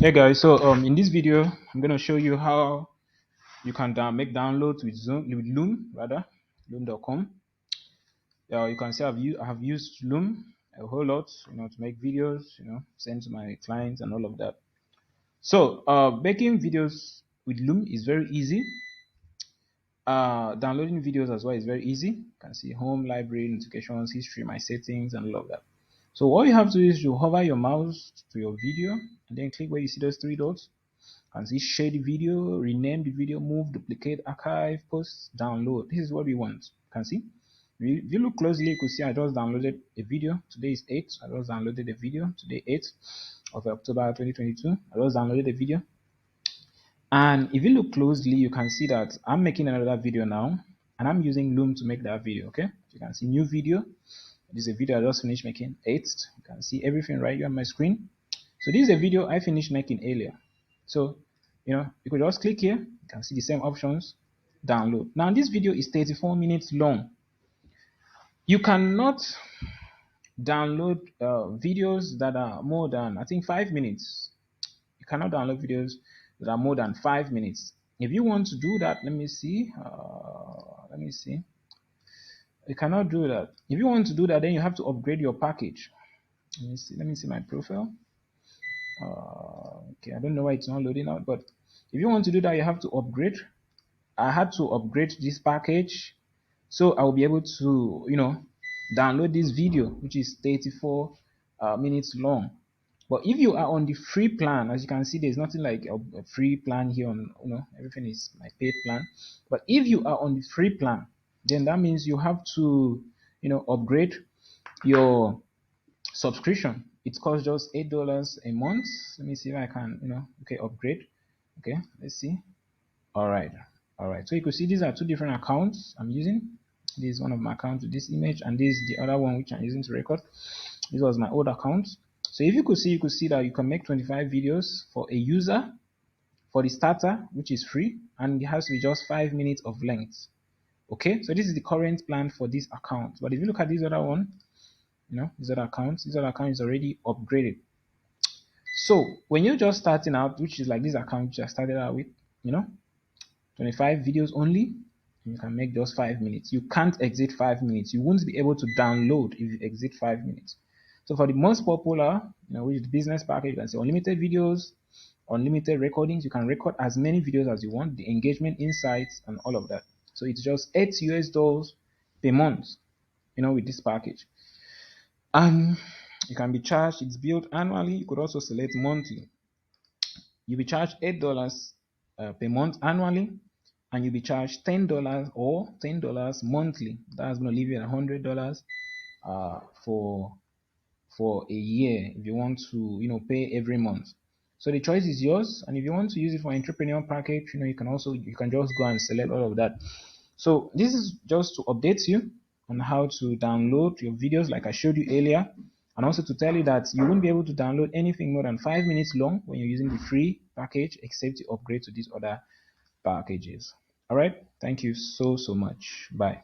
Hey guys, so in this video I'm gonna show you how you can make downloads with Loom rather, loom.com. You can see I have used Loom a whole lot, to make videos, send to my clients and all of that. So making videos with Loom is very easy. Downloading videos as well is very easy. You can see home, library, notifications, history, my settings, and all of that. So all you have to do is to hover your mouse to your video and then click where you see those three dots. Can see share the video, rename the video, move, duplicate, archive, post, download. This is what we want. Can see? If you look closely, you could see I just downloaded a video. Today is 8. I just downloaded a video. Today 8th of October 2022. I just downloaded a video. And if you look closely, you can see that I'm making another video now, and I'm using Loom to make that video. Okay, you can see new video. This is a video I just finished making 8th. You can see everything right here on my screen. So this is a video I finished making earlier. So, you could just click here. You can see the same options. Download. Now, this video is 34 minutes long. You cannot download videos that are more than, I think, 5 minutes. You cannot download videos that are more than 5 minutes. If you want to do that, let me see. You cannot do that. If you want to do that, then you have to upgrade your package. Let me see my profile. Okay, I don't know why it's not loading out, but if you want to do that, you have to upgrade. I had to upgrade this package, so I will be able to, download this video, which is 34 minutes long. But if you are on the free plan, as you can see, there's nothing like a free plan here on, everything is my paid plan. But if you are on the free plan, then that means you have to, upgrade your subscription. It costs just $8 a month. Let me see if I can, okay, upgrade. Okay, let's see. All right. So you could see these are two different accounts I'm using. This is one of my accounts with this image, and this is the other one which I'm using to record. This was my old account. So if you could see that you can make 25 videos for a user for the starter, which is free, and it has to be just 5 minutes of length. Okay, so this is the current plan for this account. But if you look at this other one, this other account is already upgraded. So when you're just starting out, which is like this account which I started out with, 25 videos only, you can make just 5 minutes. You can't exit 5 minutes. You won't be able to download if you exit 5 minutes. So for the most popular, which is the business package, you can say unlimited videos, unlimited recordings. You can record as many videos as you want, the engagement insights and all of that. So it's just $8 per month, with this package. You can be charged. It's billed annually. You could also select monthly. You'll be charged $8 per month annually, and you'll be charged $10 or $10 monthly. That's going to leave you at $100 for a year if you want to pay every month. So the choice is yours, and if you want to use it for entrepreneur package, you can just go and select all of that. So this is just to update you on how to download your videos like I showed you earlier, and also to tell you that you won't be able to download anything more than 5 minutes long when you're using the free package, except you upgrade to these other packages. All right, thank you so much. Bye.